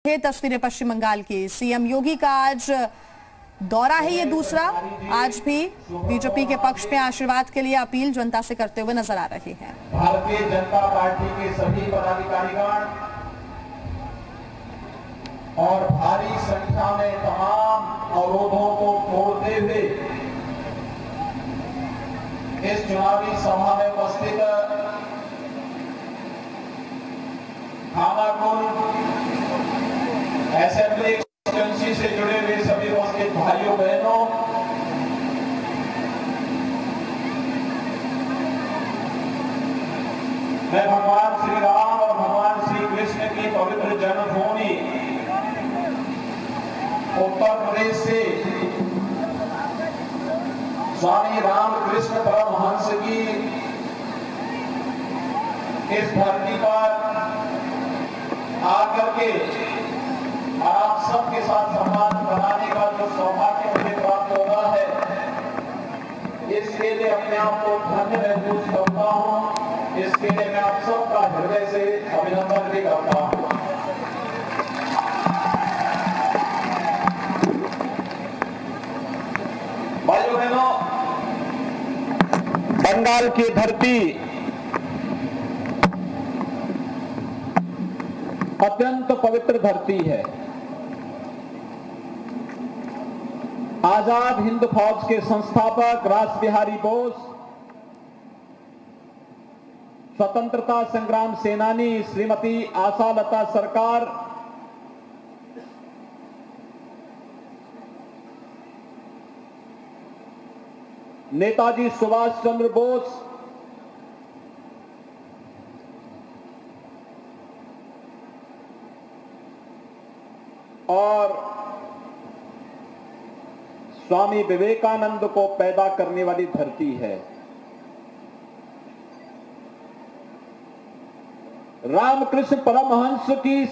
ये तस्वीरें पश्चिम बंगाल की। सीएम योगी का आज दौरा है, ये दूसरा। आज भी बीजेपी के पक्ष में आशीर्वाद के लिए अपील जनता से करते हुए नजर आ रही है। भारतीय जनता पार्टी के सभी पदाधिकारीगण और भारी संख्या में तमाम अवरोधों को तोड़ते हुए इस चुनावी सभा में उपस्थित खानाकुल असेंबली कॉन्स्टिट्यूएंसी से जुड़े हुए सभी उपस्थित भाइयों बहनों, मैं भगवान श्री राम और भगवान श्री कृष्ण की पवित्र जन्मभूमि उत्तर प्रदेश से स्वामी रामकृष्ण परमहंस की इस धरती पर आकर के आप सबके साथ संवाद बनाने का जो सौभाग्य मुझे प्राप्त होगा है, इसके लिए अपने आप को धन्य महसूस करता हूं। इसके लिए मैं आप सबका हृदय से अभिनंदन भी करता हूं। भाइयों बहनों, बंगाल की धरती अत्यंत पवित्र धरती है। आजाद हिंद फौज के संस्थापक रास बिहारी बोस, स्वतंत्रता संग्राम सेनानी श्रीमती आशालता सरकार, नेताजी सुभाष चंद्र बोस, और स्वामी विवेकानंद को पैदा करने वाली धरती है। रामकृष्ण परमहंस की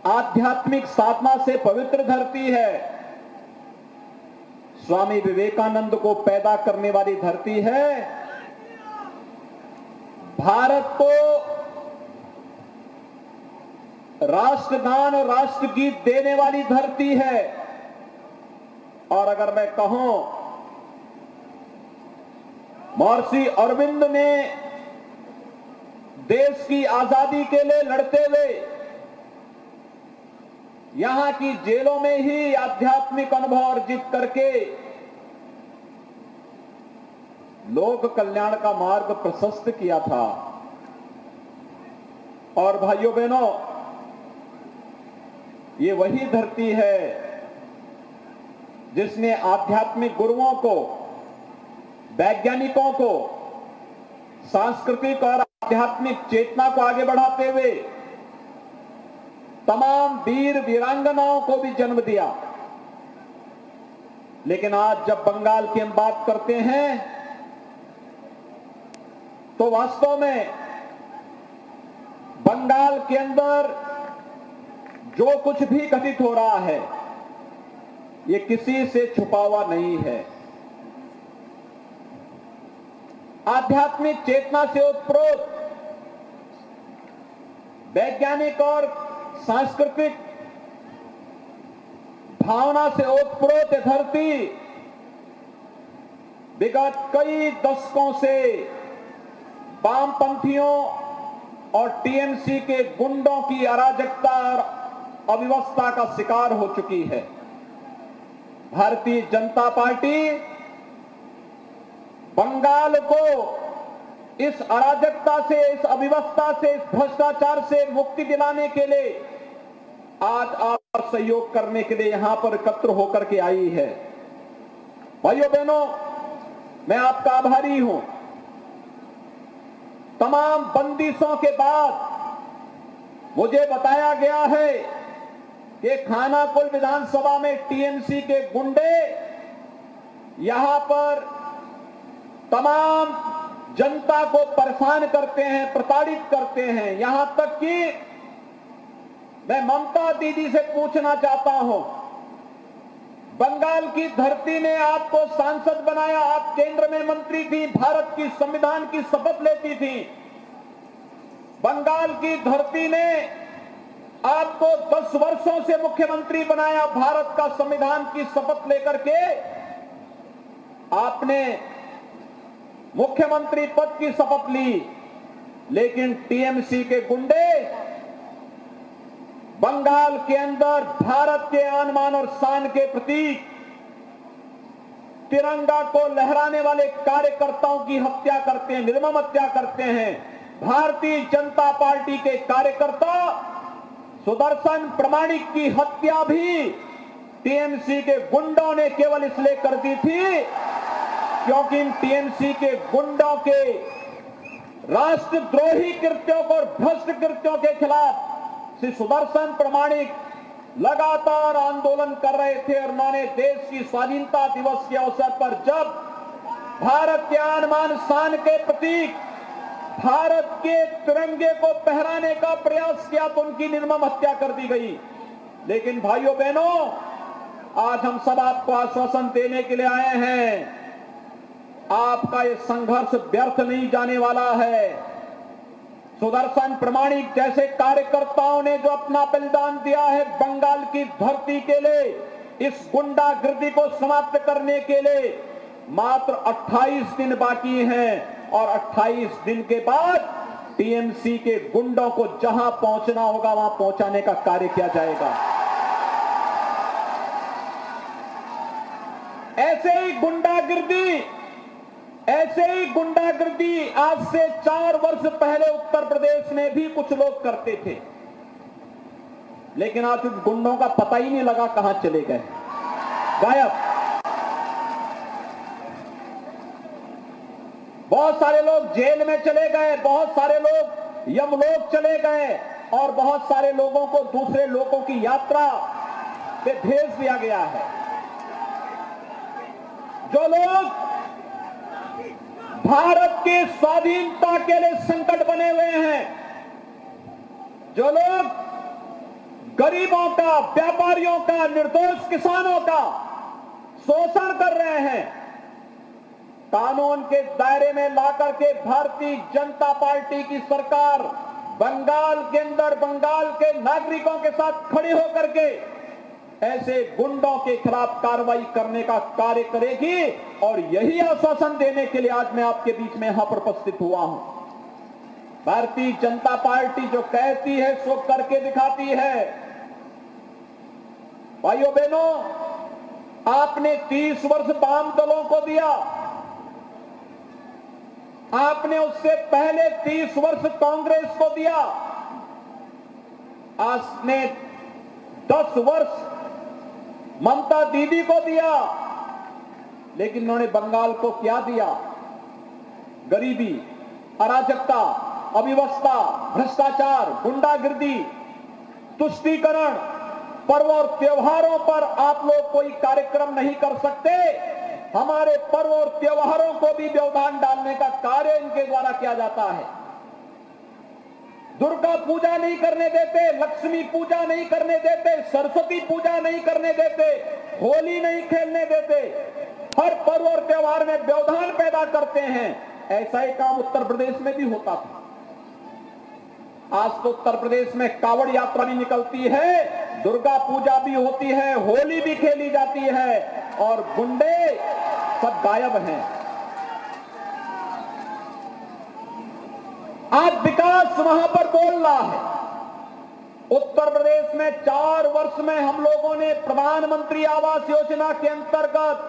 आध्यात्मिक साधना से पवित्र धरती है। स्वामी विवेकानंद को पैदा करने वाली धरती है। भारत को राष्ट्रगान और राष्ट्रगीत देने वाली धरती है। और अगर मैं कहूं, महर्षि अरविंद ने देश की आजादी के लिए लड़ते हुए यहां की जेलों में ही आध्यात्मिक अनुभव अर्जित करके लोक कल्याण का मार्ग प्रशस्त किया था। और भाइयों बहनों, ये वही धरती है जिसने आध्यात्मिक गुरुओं को, वैज्ञानिकों को, सांस्कृतिक और आध्यात्मिक चेतना को आगे बढ़ाते हुए तमाम वीर वीरांगनाओं को भी जन्म दिया। लेकिन आज जब बंगाल की हम बात करते हैं तो वास्तव में बंगाल के अंदर जो कुछ भी घटित हो रहा है, ये किसी से छुपा हुआ नहीं है। आध्यात्मिक चेतना से उत्प्रोत, वैज्ञानिक और सांस्कृतिक भावना से उत्प्रोत धरती विगत कई दशकों से वामपंथियों और टीएमसी के गुंडों की अराजकता और अव्यवस्था का शिकार हो चुकी है। भारतीय जनता पार्टी बंगाल को इस अराजकता से, इस अव्यवस्था से, इस भ्रष्टाचार से मुक्ति दिलाने के लिए आज आप सहयोग करने के लिए यहां पर एकत्र होकर के आई है। भाइयों बहनों, मैं आपका आभारी हूं। तमाम बंदिशों के बाद मुझे बताया गया है कि खानाकुल विधानसभा में टीएमसी के गुंडे यहां पर तमाम जनता को परेशान करते हैं, प्रताड़ित करते हैं। यहां तक कि मैं ममता दीदी से पूछना चाहता हूं, बंगाल की धरती ने आपको सांसद बनाया, आप केंद्र में मंत्री थी, भारत की संविधान की शपथ लेती थी। बंगाल की धरती ने आपको 10 वर्षों से मुख्यमंत्री बनाया, भारत का संविधान की शपथ लेकर के आपने मुख्यमंत्री पद की शपथ ली, लेकिन टीएमसी के गुंडे बंगाल के अंदर भारत के आन बान और शान के प्रतीक तिरंगा को लहराने वाले कार्यकर्ताओं की हत्या करते हैं, निर्मम हत्या करते हैं। भारतीय जनता पार्टी के कार्यकर्ता सुदर्शन प्रमाणिक की हत्या भी टीएमसी के गुंडों ने केवल इसलिए कर दी थी क्योंकि इन टीएमसी के गुंडों के राष्ट्रद्रोही कृत्यों को और भ्रष्ट कृत्यों के खिलाफ श्री सुदर्शन प्रमाणिक लगातार आंदोलन कर रहे थे। और उन्होंने देश की स्वाधीनता दिवस के अवसर पर जब भारत के आन बान शान के प्रतीक भारत के तिरंगे को फहराने का प्रयास किया तो उनकी निर्मम हत्या कर दी गई। लेकिन भाइयों बहनों, आज हम सब आपको आश्वासन देने के लिए आए हैं, आपका ये संघर्ष व्यर्थ नहीं जाने वाला है। सुदर्शन प्रमाणिक जैसे कार्यकर्ताओं ने जो अपना बलिदान दिया है बंगाल की धरती के लिए, इस गुंडागर्दी को समाप्त करने के लिए मात्र 28 दिन बाकी हैं और 28 दिन के बाद टीएमसी के गुंडों को जहां पहुंचना होगा वहां पहुंचाने का कार्य किया जाएगा। ऐसे ही गुंडागर्दी आज से 4 वर्ष पहले उत्तर प्रदेश में भी कुछ लोग करते थे, लेकिन आज उन गुंडों का पता ही नहीं लगा कहां चले गए, गायब। बहुत सारे लोग जेल में चले गए, बहुत सारे लोग यमलोक चले गए और बहुत सारे लोगों को दूसरे लोगों की यात्रा पे भेज दिया गया है। जो लोग भारत की स्वाधीनता के लिए संकट बने हुए हैं, जो लोग गरीबों का, व्यापारियों का, निर्दोष किसानों का शोषण कर रहे हैं, कानून के दायरे में लाकर के भारतीय जनता पार्टी की सरकार बंगाल के अंदर बंगाल के नागरिकों के साथ खड़ी होकर के ऐसे गुंडों के खिलाफ कार्रवाई करने का कार्य करेगी। और यही आश्वासन देने के लिए आज मैं आपके बीच में यहां पर उपस्थित हुआ हूं। भारतीय जनता पार्टी जो कहती है सो करके दिखाती है। भाइयों बहनों, आपने 30 वर्ष वाम दलों को दिया, आपने उससे पहले 30 वर्ष कांग्रेस को दिया, आपने 10 वर्ष ममता दीदी को दिया, लेकिन उन्होंने बंगाल को क्या दिया? गरीबी, अराजकता, अव्यवस्था, भ्रष्टाचार, गुंडागिर्दी, तुष्टीकरण। पर्व और त्योहारों पर आप लोग कोई कार्यक्रम नहीं कर सकते, हमारे पर्व और त्योहारों को भी व्यवधान डालने का कार्य इनके द्वारा किया जाता है। दुर्गा पूजा नहीं करने देते, लक्ष्मी पूजा नहीं करने देते, सरस्वती पूजा नहीं करने देते, होली नहीं खेलने देते, हर पर्व और त्योहार में व्यवधान पैदा करते हैं। ऐसा ही काम उत्तर प्रदेश में भी होता था। आज तो उत्तर प्रदेश में कावड़ यात्रा भी निकलती है, दुर्गा पूजा भी होती है, होली भी खेली जाती है और गुंडे सब गायब हैं। आज विकास वहां पर बोल रहा है। उत्तर प्रदेश में 4 वर्ष में हम लोगों ने प्रधानमंत्री आवास योजना के अंतर्गत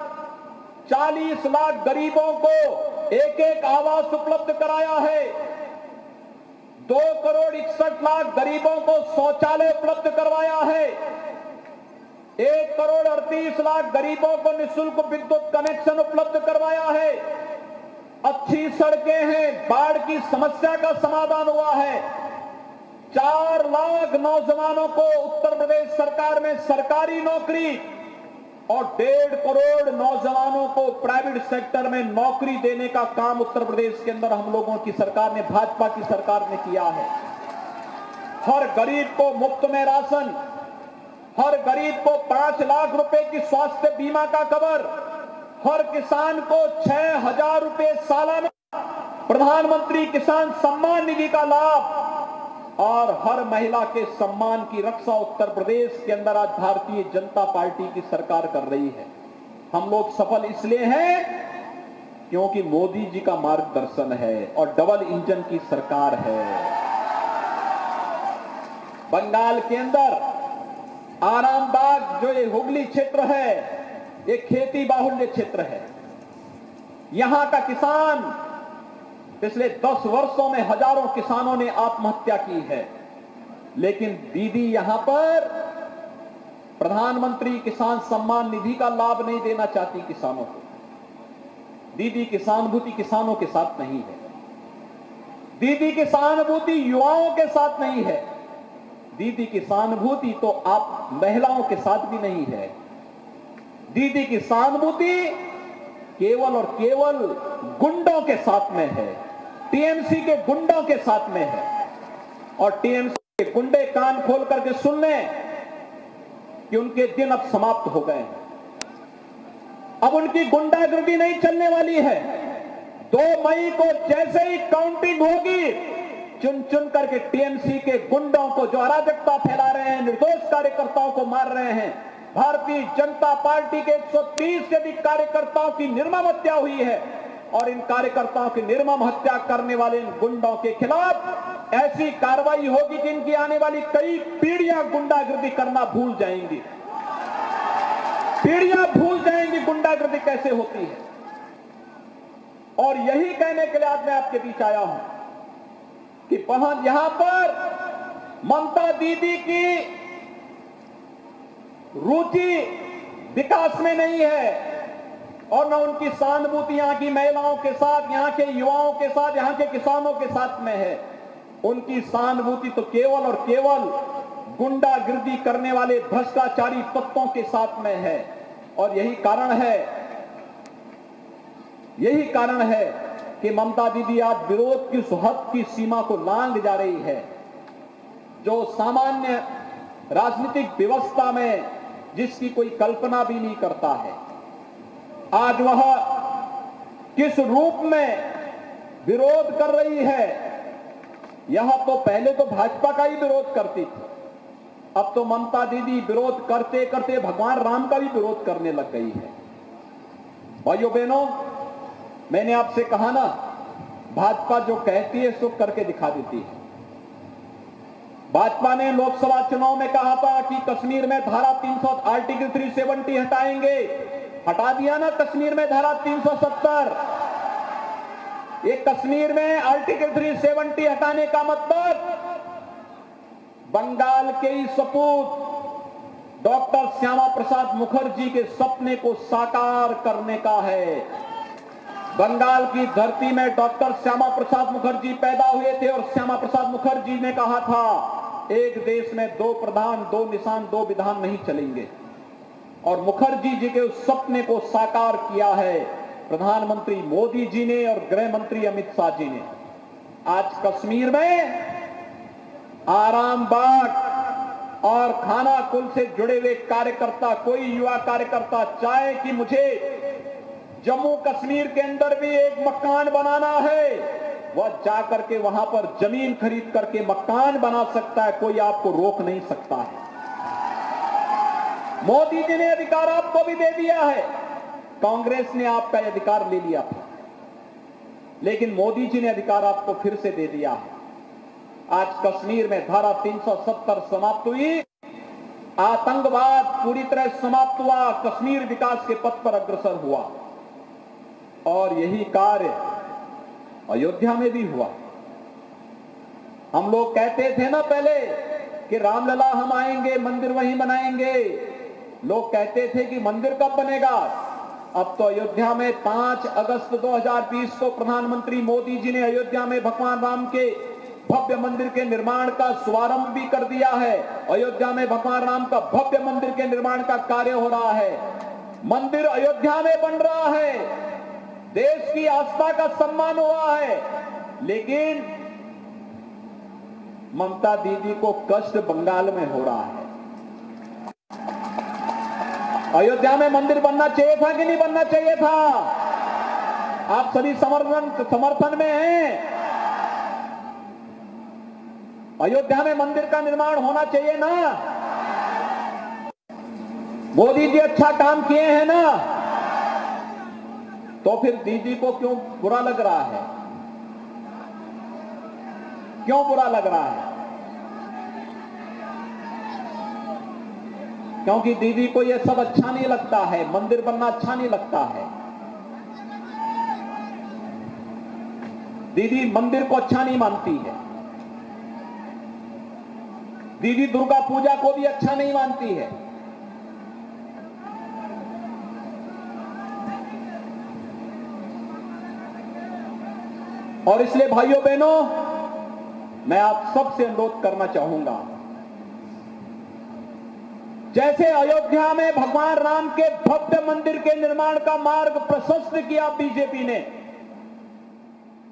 40 लाख गरीबों को एक आवास उपलब्ध कराया है। 2 करोड़ 61 लाख गरीबों को शौचालय उपलब्ध करवाया है। 1 करोड़ 38 लाख गरीबों को निःशुल्क विद्युत कनेक्शन उपलब्ध करवाया है। अच्छी सड़कें हैं, बाढ़ की समस्या का समाधान हुआ है। 4 लाख नौजवानों को उत्तर प्रदेश सरकार में सरकारी नौकरी और 1.5 करोड़ नौजवानों को प्राइवेट सेक्टर में नौकरी देने का काम उत्तर प्रदेश के अंदर हम लोगों की सरकार ने, भाजपा की सरकार ने किया है। हर गरीब को मुफ्त में राशन, हर गरीब को 5 लाख रुपए की स्वास्थ्य बीमा का कवर, हर किसान को 6,000 रुपए सालाना प्रधानमंत्री किसान सम्मान निधि का लाभ, और हर महिला के सम्मान की रक्षा उत्तर प्रदेश के अंदर आज भारतीय जनता पार्टी की सरकार कर रही है। हम लोग सफल इसलिए हैं क्योंकि मोदी जी का मार्गदर्शन है और डबल इंजन की सरकार है। बंगाल के अंदर आरामबाग जो ये हुगली क्षेत्र है, ये खेती बाहुल्य क्षेत्र है। यहां का किसान पिछले 10 वर्षों में हजारों किसानों ने आत्महत्या की है, लेकिन दीदी यहां पर प्रधानमंत्री किसान सम्मान निधि का लाभ नहीं देना चाहती किसानों को। दीदी की सहानुभूति किसानों के साथ नहीं है। दीदी की सहानुभूति युवाओं के साथ नहीं है। दीदी की सहानुभूति तो आप महिलाओं के साथ भी नहीं है। दीदी की सहानुभूति केवल और केवल गुंडों के साथ में है, टीएमसी के गुंडों के साथ में है। और टीएमसी के गुंडे कान खोल करके सुन लें कि उनके दिन अब समाप्त हो गए हैं। अब उनकी गुंडागर्दी नहीं चलने वाली है। 2 मई को जैसे ही काउंटिंग होगी, चुन चुन करके टीएमसी के गुंडों को जो अराजकता फैला रहे हैं, निर्दोष कार्यकर्ताओं को मार रहे हैं, भारतीय जनता पार्टी के 130 से अधिक कार्यकर्ताओं की निर्मम हत्या हुई है और इन कार्यकर्ताओं की निर्मम हत्या करने वाले इन गुंडों के खिलाफ ऐसी कार्रवाई होगी कि इनकी आने वाली कई पीढ़ियां गुंडागर्दी करना भूल जाएंगी। पीढ़ियां भूल जाएंगी गुंडागर्दी कैसे होती है। और यही कहने के लिए आज मैं आपके बीच आया हूं कि यहां पर ममता दीदी की रुचि विकास में नहीं है और न उनकी सहानुभूति यहां की महिलाओं के साथ, यहां के युवाओं के साथ, यहां के किसानों के साथ में है। उनकी सहानुभूति तो केवल और केवल गुंडागिर्दी करने वाले भ्रष्टाचारी तत्वों के साथ में है। और यही कारण है कि ममता दीदी आज विरोध की हद की सीमा को लांघ जा रही है। जो सामान्य राजनीतिक व्यवस्था में जिसकी कोई कल्पना भी नहीं करता है, आज वह किस रूप में विरोध कर रही है। यह तो पहले तो भाजपा का ही विरोध करती थी, अब तो ममता दीदी विरोध करते करते भगवान राम का भी विरोध करने लग गई है। भाइयों बहनों, मैंने आपसे कहा ना, भाजपा जो कहती है सो करके दिखा देती है। भाजपा ने लोकसभा चुनाव में कहा था कि कश्मीर में धारा 300 आर्टिकल 370 हटाएंगे, हटा दिया ना कश्मीर में धारा 370। ये कश्मीर में आर्टिकल 370 हटाने का मतलब बंगाल के ही सपूत डॉक्टर श्यामा प्रसाद मुखर्जी के सपने को साकार करने का है। बंगाल की धरती में डॉक्टर श्यामा प्रसाद मुखर्जी पैदा हुए थे और श्यामा प्रसाद मुखर्जी ने कहा था, एक देश में 2 प्रधान, 2 निशान, 2 विधान नहीं चलेंगे। और मुखर्जी जी के उस सपने को साकार किया है प्रधानमंत्री मोदी जी ने और गृह मंत्री अमित शाह जी ने। आज कश्मीर में आरामबाग और खानाकुल से जुड़े हुए कार्यकर्ता, कोई युवा कार्यकर्ता चाहे कि मुझे जम्मू कश्मीर के अंदर भी एक मकान बनाना है, वह जाकर के वहां पर जमीन खरीद करके मकान बना सकता है, कोई आपको रोक नहीं सकता है। मोदी जी ने अधिकार आपको भी दे दिया है, कांग्रेस ने आपका अधिकार ले लिया था, लेकिन मोदी जी ने अधिकार आपको फिर से दे दिया है। आज कश्मीर में धारा 370 समाप्त हुई, आतंकवाद पूरी तरह समाप्त हुआ, कश्मीर विकास के पथ पर अग्रसर हुआ। और यही कार्य अयोध्या में भी हुआ। हम लोग कहते थे ना पहले कि रामलला हम आएंगे, मंदिर वहीं बनाएंगे। लोग कहते थे कि मंदिर कब बनेगा। अब तो अयोध्या में 5 अगस्त 2020 को प्रधानमंत्री मोदी जी ने अयोध्या में भगवान राम के भव्य मंदिर के निर्माण का शुभारंभ भी कर दिया है। अयोध्या में भगवान राम का भव्य मंदिर के निर्माण का कार्य हो रहा है। मंदिर अयोध्या में बन रहा है, देश की आस्था का सम्मान हुआ है, लेकिन ममता दीदी को कष्ट बंगाल में हो रहा है। अयोध्या में मंदिर बनना चाहिए था कि नहीं बनना चाहिए था? आप सभी समर्थन में हैं। अयोध्या में मंदिर का निर्माण होना चाहिए ना। मोदी जी अच्छा काम किए हैं ना, तो फिर दीदी को क्यों बुरा लग रहा है? क्यों बुरा लग रहा है? क्योंकि दीदी को यह सब अच्छा नहीं लगता है, मंदिर बनना अच्छा नहीं लगता है। दीदी मंदिर को अच्छा नहीं मानती है। दीदी दुर्गा पूजा को भी अच्छा नहीं मानती है। और इसलिए भाइयों बहनों, मैं आप सबसे अनुरोध करना चाहूंगा, जैसे अयोध्या में भगवान राम के भव्य मंदिर के निर्माण का मार्ग प्रशस्त किया बीजेपी ने,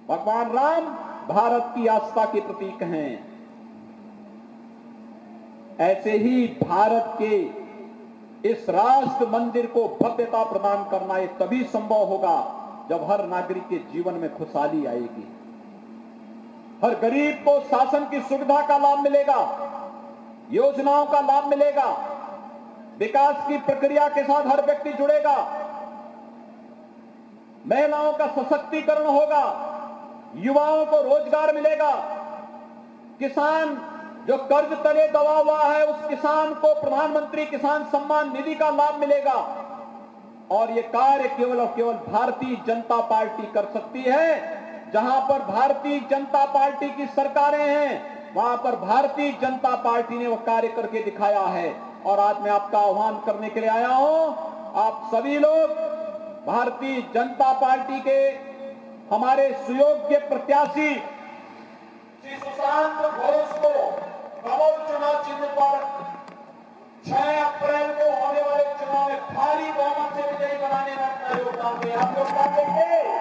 भगवान राम भारत की आस्था के प्रतीक हैं, ऐसे ही भारत के इस राष्ट्र मंदिर को भव्यता प्रदान करना ये तभी संभव होगा जब हर नागरिक के जीवन में खुशहाली आएगी, हर गरीब को शासन की सुविधा का लाभ मिलेगा, योजनाओं का लाभ मिलेगा, विकास की प्रक्रिया के साथ हर व्यक्ति जुड़ेगा, महिलाओं का सशक्तिकरण होगा, युवाओं को रोजगार मिलेगा, किसान जो कर्ज तले दबा हुआ है उस किसान को प्रधानमंत्री किसान सम्मान निधि का लाभ मिलेगा। और ये कार्य केवल और केवल भारतीय जनता पार्टी कर सकती है। जहां पर भारतीय जनता पार्टी की सरकारें हैं वहां पर भारतीय जनता पार्टी ने वो कार्य करके दिखाया है। और आज मैं आपका आह्वान करने के लिए आया हूं, आप सभी लोग भारतीय जनता पार्टी के हमारे सुयोग्य प्रत्याशी श्री सुशांत घोष को कमल चुनाव चिन्ह पर 6 अप्रैल को होने वाले चुनाव में भारी बहुमत से विजयी बनाने में अपना योगदान दें। आप लोग क्या देंगे?